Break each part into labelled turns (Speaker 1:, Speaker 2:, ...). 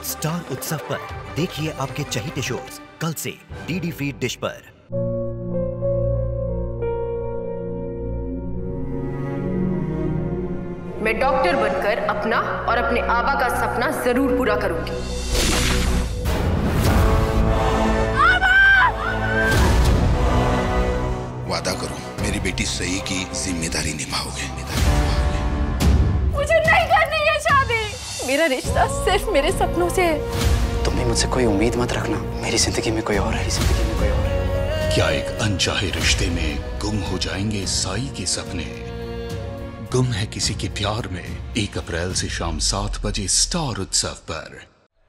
Speaker 1: Star उत्सव पर देखिए आपके चहेते शोज कल से डीडी फ्री डिश पर।
Speaker 2: मैं डॉक्टर बनकर अपना और अपने आबा का सपना जरूर पूरा करूंगी।
Speaker 3: वादा करो मेरी बेटी सही की जिम्मेदारी निभाओगे।
Speaker 2: मुझे नहीं करनी है शादी। मेरा रिश्ता सिर्फ मेरे सपनों से है।
Speaker 4: तुम भी मुझसे कोई उम्मीद मत रखना। मेरी जिंदगी में कोई और है, जिंदगी में कोई और है।
Speaker 3: क्या एक अनचाहे रिश्ते में गुम हो जाएंगे साई के सपने? गुम है किसी के प्यार में 1 अप्रैल से शाम 7 बजे स्टार उत्सव पर।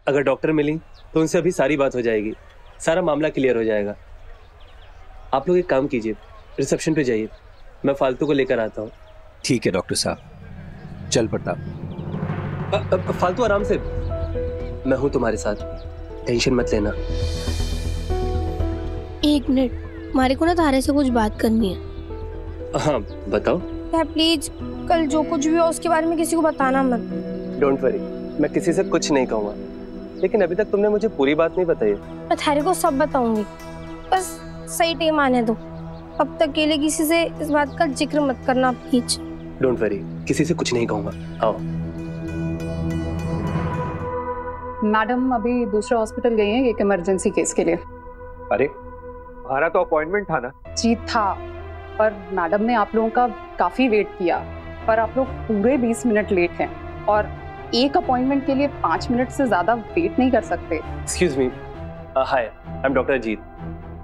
Speaker 5: अगर डॉक्टर मिली तो उनसे अभी सारी बात हो जाएगी, सारा मामला क्लियर हो जाएगा। आप लोग एक काम कीजिए, रिसेप्शन पे जाइए, मैं फालतू को लेकर आता हूँ।
Speaker 6: ठीक है डॉक्टर साहब, चल प्रताप।
Speaker 5: फालतू आराम से, मैं हूँ तुम्हारे साथ, टेंशन मत लेना।
Speaker 7: 1 मिनट, हमारे को ना तारे से कुछ बात करनी है।
Speaker 5: हाँ बताओ।
Speaker 7: प्लीज कल जो कुछ भी हो उसके बारे में किसी को बताना मत।
Speaker 5: डोंट वरी, मैं किसी से कुछ नहीं कहूँगा, लेकिन अभी तक तुमने मुझे पूरी बात नहीं बताई।
Speaker 7: मैं थारे को सब बताऊंगी, बस सही टाइम आने दो। अब तक अकेले किसी से इस बात का जिक्र मत करना प्लीज।
Speaker 5: डोंट वरी, किसी से कुछ नहीं कहूँगा। आओ।
Speaker 8: मैडम अभी दूसरे हॉस्पिटल गई हैं एक इमरजेंसी केस के लिए।
Speaker 6: अरे हमारा तो अपॉइंटमेंट था ना।
Speaker 8: जी था, पर मैडम ने आप लोगों का काफी वेट किया, पर आप लोग पूरे 20 मिनट लेट हैं और एक अपॉइंटमेंट के लिए 5 मिनट से ज्यादा वेट नहीं कर सकते।
Speaker 5: Excuse me, hi, I am doctor Ajit.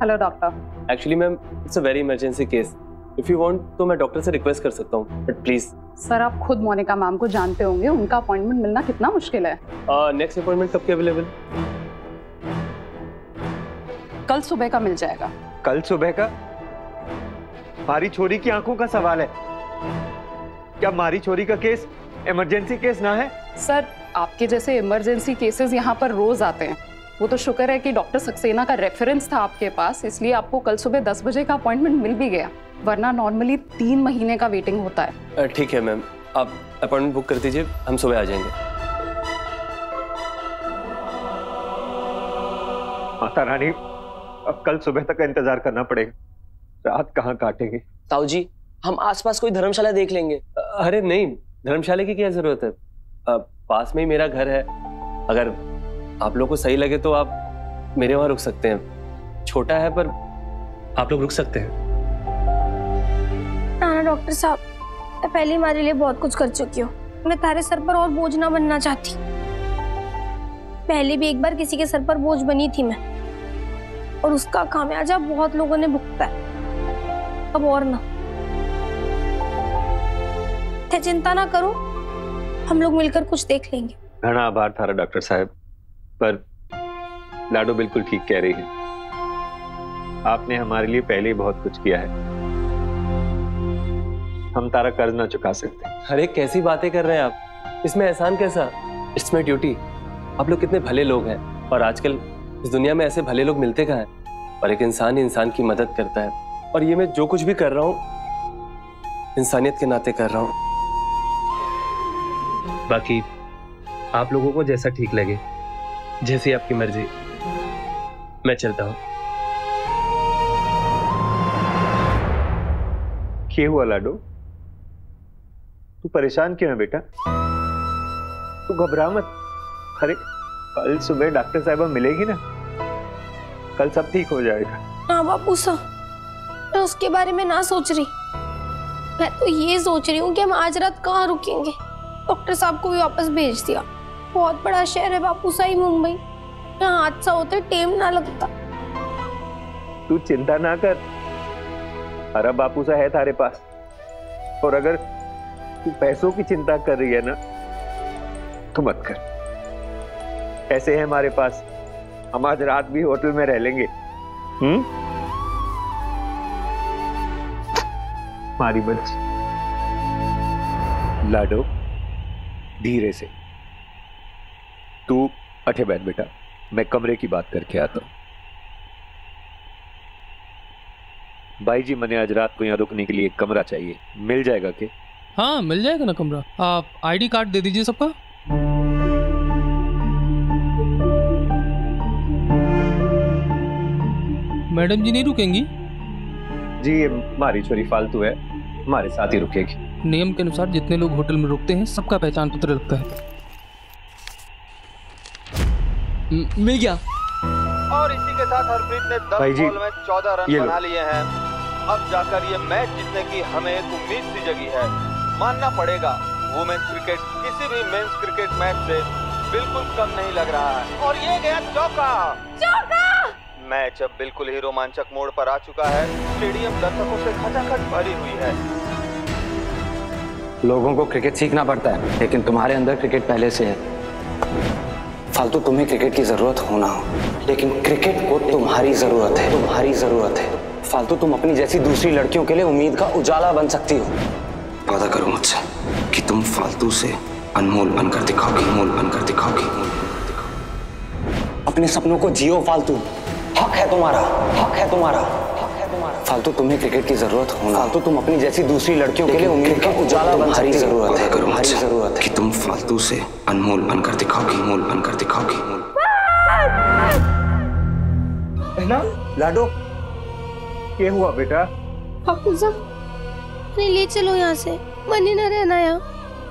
Speaker 8: Hello doctor.
Speaker 5: Actually ma'am, it's a very emergency case. If you want तो मैं डॉक्टर से रिक्वेस्ट कर सकता हूँ, बट प्लीज।
Speaker 8: सर आप खुद मोनिका मैम को जानते होंगे, उनका अपॉइंटमेंट मिलना कितना मुश्किल है।
Speaker 5: नेक्स्ट अपॉइंटमेंट कब के अवेलेबल?
Speaker 8: कल सुबह का मिल जाएगा।
Speaker 6: कल सुबह का? मारी छोरी की आंखों का सवाल है क्या? मारी छोरी का केस इमरजेंसी केस ना है?
Speaker 8: सर आपके जैसे इमरजेंसी केसेस यहाँ पर रोज आते हैं। वो तो शुक्र है कि डॉक्टर सक्सेना का रेफरेंस था आपके पास, इसलिए आपको कल सुबह 10 बजे का अपॉइंटमेंट मिल भी गया, वरना नॉर्मली 3 महीने का वेटिंग होता है।
Speaker 5: ठीक है मैम, आप अपॉइंटमेंट बुक कर दीजिए, हम सुबह आ जाएंगे।
Speaker 6: माता रानी, अब कल सुबह तक का इंतजार करना पड़ेगा, रात कहाँ काटेंगे?
Speaker 9: ताऊ जी, हम आसपास कोई धर्मशाला देख लेंगे।
Speaker 5: अरे नहीं, धर्मशाला की क्या जरूरत है, पास में ही मेरा घर है। अगर आप लोग को सही लगे तो आप मेरे वहां रुक सकते हैं, छोटा है पर आप लोग रुक सकते हैं।
Speaker 7: ना डॉक्टर साहब, मैं पहले हमारे लिए बहुत कुछ कर चुकी हूँ, मैं तारे सर पर और बोझ ना बनना चाहती। पहले भी एक बार किसी के सर पर बोझ बनी थी मैं, और उसका खामियाजा बहुत लोगों ने भुगता है। अब और ना, चिंता ना करो, हम लोग मिलकर कुछ देख लेंगे।
Speaker 6: घना आभार थारा डॉक्टर साहब, पर लाडो बिल्कुल ठीक कह रही है। आपने हमारे लिए पहले ही बहुत कुछ किया है, हम तारा कर्ज ना चुका सकते।
Speaker 5: अरे कैसी बातें कर रहे हैं आप, इसमें एहसान कैसा? It's my duty. आप लोग कितने भले लोग हैं, और आजकल इस दुनिया में ऐसे भले लोग मिलते कहाँ हैं? और एक इंसान ही इंसान की मदद करता है, और ये मैं जो कुछ भी कर रहा हूँ इंसानियत के नाते कर रहा हूँ। बाकी आप लोगों को जैसा ठीक लगे, जैसी आपकी मर्जी, मैं चलता हूँ।
Speaker 6: क्या हुआ लाडो, तू परेशान क्यों है बेटा? तू घबरा मत। अरे कल सुबह डॉक्टर साहबा मिलेगी ना, कल सब ठीक हो जाएगा।
Speaker 7: ना बापू साहब, मैं उसके बारे में ना सोच रही, मैं तो ये सोच रही हूँ कि हम आज रात कहाँ रुकेंगे। डॉक्टर साहब को भी वापस भेज दिया। बहुत बड़ा शहर है बापू साहब मुंबई, यहाँ हादसा होते टाइम ना लगता।
Speaker 6: तू चिंता ना कर, अरे बापू साहब है तारे पास। और अगर तू पैसों की चिंता कर रही है ना, तो मत कर, ऐसे है हमारे पास, हम आज रात भी होटल में रह लेंगे। हमारी बच्ची। लाडो धीरे से, तू अठे बैठ बेटा, मैं कमरे की बात करके आता हूं। भाई जी, मैंने आज रात को यहाँ रुकने के लिए एक कमरा चाहिए, मिल जाएगा क्या?
Speaker 10: हाँ मिल जाएगा ना कमरा। आप आईडी कार्ड दे दीजिए सबका। मैडम जी नहीं रुकेंगी?
Speaker 6: जी ये हमारी छोरी फालतू है, हमारे साथ ही रुकेगी।
Speaker 10: नियम के अनुसार जितने लोग होटल में रुकते हैं सबका पहचान पत्र लगता है।
Speaker 9: मिल गया।
Speaker 11: और इसी के साथ हरप्रीत ने 10 बॉल में 14 रन बना लिए हैं। अब जाकर ये मैच जीतने की हमें एक उम्मीद सी जगी है। मानना पड़ेगा वुमेन्स क्रिकेट किसी भी मेंस क्रिकेट मैच से बिल्कुल कम नहीं लग रहा है। और ये गया चौका। मैच अब बिल्कुल ही रोमांचक मोड़ पर आ चुका है। स्टेडियम दर्शकों से खचाखच भरी हुई है।
Speaker 4: लोगों को क्रिकेट सीखना पड़ता है, लेकिन तुम्हारे अंदर क्रिकेट पहले से है। फालतू तुम्हें क्रिकेट की जरूरत हो ना हो, लेकिन क्रिकेट को तुम्हारी जरूरत है, तुम्हारी जरूरत है। फालतू तुम अपनी जैसी दूसरी लड़कियों के लिए उम्मीद का उजाला बन सकती हो। वादा करो मुझसे कि तुम फालतू से अनमोल बनकर दिखाओगी, अनमोल बनकर दिखाओगी। अपने सपनों को जियो फालतू, हक है तुम्हारा, हक है तुम्हारा, हक है तुम्हारा। फालतू तुम्हें क्रिकेट की जरूरत हो ना, फालतू तुम अपनी जैसी दूसरी लड़कियों के लिए उम्मीद का उजाला बन सकती हो। जरूरत है, तुम्हारी जरूरत है कि तुम फालतू से अनमोल बनकर दिखाओगी, अनमोल बनकर दिखाओगी।
Speaker 6: ना लाडो, क्या हुआ बेटा?
Speaker 7: बापूसा, नहीं ले चलो यहाँ से, मने न रहना यहाँ।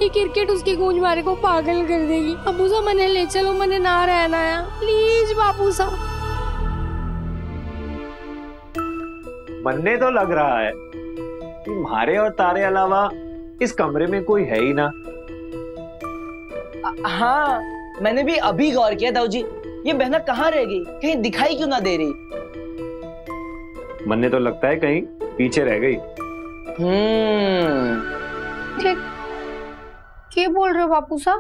Speaker 7: ये क्रिकेट उसकी गूंज मारे को पागल कर देगी। बापूसा मने ले चलो, मने ना रहना यहाँ, प्लीज बापूसा।
Speaker 6: मनने तो लग रहा है कि हमारे और तारे अलावा इस कमरे में कोई है ही ना।
Speaker 9: हाँ, मैंने भी अभी गौर किया दाऊ जी, ये बहना कहाँ रह गई, कहीं दिखाई क्यों ना दे रही।
Speaker 6: मनने तो लगता है कहीं पीछे रह गई।
Speaker 7: क्या बोल रहे हो बापूसा?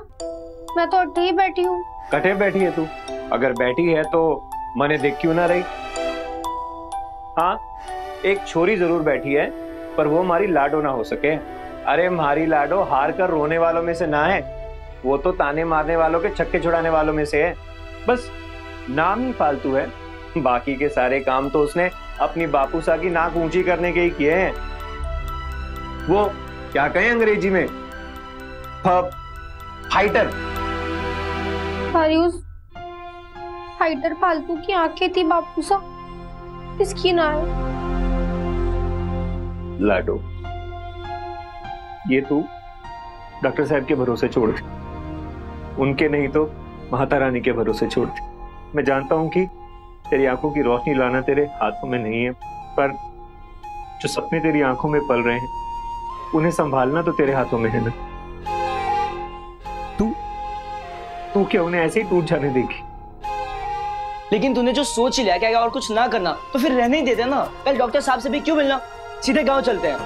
Speaker 7: मैं तो अट्ठे ही बैठी हूँ।
Speaker 6: कटे बैठी है तू? अगर बैठी है तो मने देख क्यों ना रही? हाँ, एक छोरी जरूर बैठी है, पर वो हमारी लाडो ना हो सके। अरे हमारी लाडो हार कर रोने वालों में से ना है, वो तो ताने मारने वालों के छक्के छुड़ाने वालों में से है। बस नाम ही फालतू है, बाकी के सारे काम तो उसने अपनी बापूसा की नाक ऊंची करने के ही किए हैं। वो क्या कहें अंग्रेजी में, फाइटर।
Speaker 7: उस फाइटर फालतू की आंखें थी बापूसा, इसकी ना है।
Speaker 6: लाडो, ये तू डॉक्टर साहब के भरोसे छोड़ दे, उनके नहीं तो माता रानी के भरोसे छोड़ दे। मैं जानता हूं कि तेरी आंखों की रोशनी लाना तेरे हाथों में नहीं है, पर जो सपने तेरी आंखों में पल रहे हैं उन्हें संभालना तो तेरे हाथों में है ना। तू क्या उन्हें ऐसे ही टूट जाने देगी?
Speaker 9: लेकिन तूने जो सोच ही लिया कि अगर और कुछ ना करना तो फिर रहने ही देते ना। कल डॉक्टर साहब से भी क्यों मिलना, सीधे गांव चलते हैं।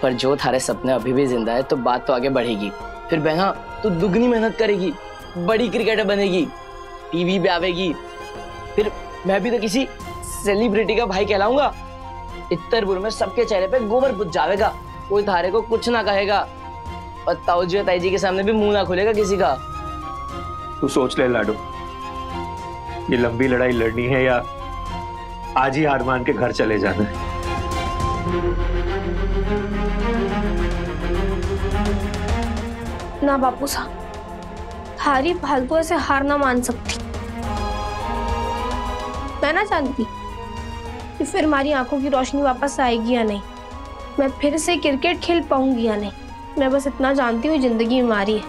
Speaker 9: पर जो थारे सपने अभी भी जिंदा है तो बात तो आगे बढ़ेगी। फिर बहना तू दुगनी मेहनत करेगी, बड़ी क्रिकेटर बनेगी, टीवी पे आवेगी, फिर मैं भी तो किसी सेलिब्रिटी का भाई कहलाऊंगा। इत्तरपुर में सबके चेहरे पे गोबर बुझ जाएगा, कोई थारे को कुछ ना कहेगा, और ताऊजी ताई जी के सामने भी मुंह ना खुलेगा किसी का।
Speaker 6: तू सोच ले लाडो, ये लंबी लड़ाई लड़नी है या आज ही हार मान के घर चले जाना है?
Speaker 7: ना बापूसा, थारी फालतू ऐसे हार ना मान सकती। मैं ना जानती कि फिर हमारी आंखों की रोशनी वापस आएगी या नहीं, मैं फिर से क्रिकेट खेल पाऊंगी या नहीं। मैं बस इतना जानती हूँ, जिंदगी हमारी है,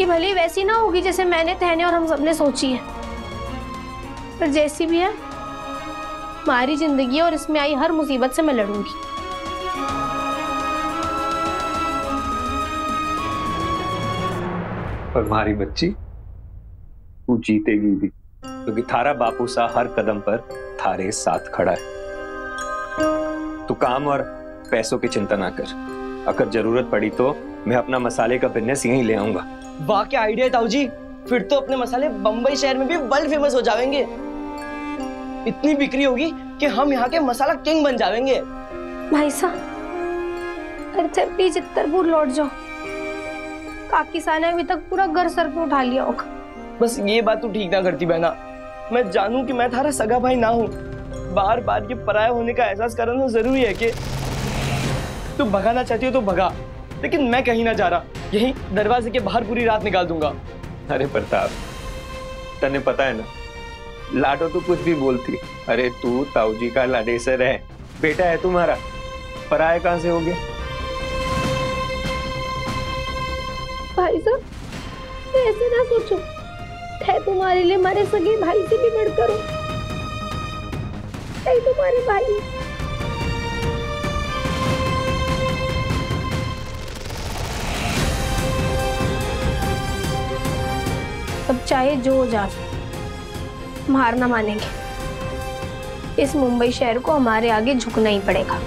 Speaker 7: ये भले वैसी ना होगी जैसे मैंने तहने और हम सबने सोची है, पर जैसी भी है हमारी जिंदगी है और इसमें आई हर मुसीबत से मैं लड़ूंगी।
Speaker 6: पर हमारी बच्ची, तू जीतेगी भी, क्योंकि थारा बापूसा हर कदम पर थारे साथ खड़ा है। तू काम और पैसों की चिंता ना कर, अगर जरूरत पड़ी तो मैं अपना मसाले का बिजनेस यहीं ले आऊंगा।
Speaker 9: वाह क्या आइडिया है ताऊ जी, फिर तो अपने मसाले बंबई शहर में भी वर्ल्ड फेमस हो जाएंगे। इतनी बिक्री होगी कि हम यहाँ के मसाला किंग बन जाएंगे।
Speaker 7: भाई साहब, प्लीज इत्तरपुर लौट जाओ। काकी सा ने अभी तक पूरा घर सर पे उठा लिया होगा।
Speaker 9: बस ये बात तू ठीक ना करती बहना, मैं जानूं कि मैं थारा सगा भाई ना हूँ, बार बार ये पराया होने का एहसास करना जरूरी है कि तू भगाना चाहती हो तो भगा, लेकिन मैं कहीं ना जा रहा। यही दरवाजे के बाहर पूरी रात निकाल दूंगा।
Speaker 6: अरे प्रताप, तने पता है ना, लाडो तो कुछ भी बोलती। अरे तू ताऊजी का लाडेसर है, बेटा है तुम्हारा, पराया कहां से हो गया?
Speaker 7: भाई साहब, ऐसे ना सोचो, है तुम्हारे लिए हमारे सगे भाई से भी बढ़कर हो, है तुम्हारे भाई। अब चाहे जो हो जाए, हम हार ना मानेंगे। इस मुंबई शहर को हमारे आगे झुकना ही पड़ेगा।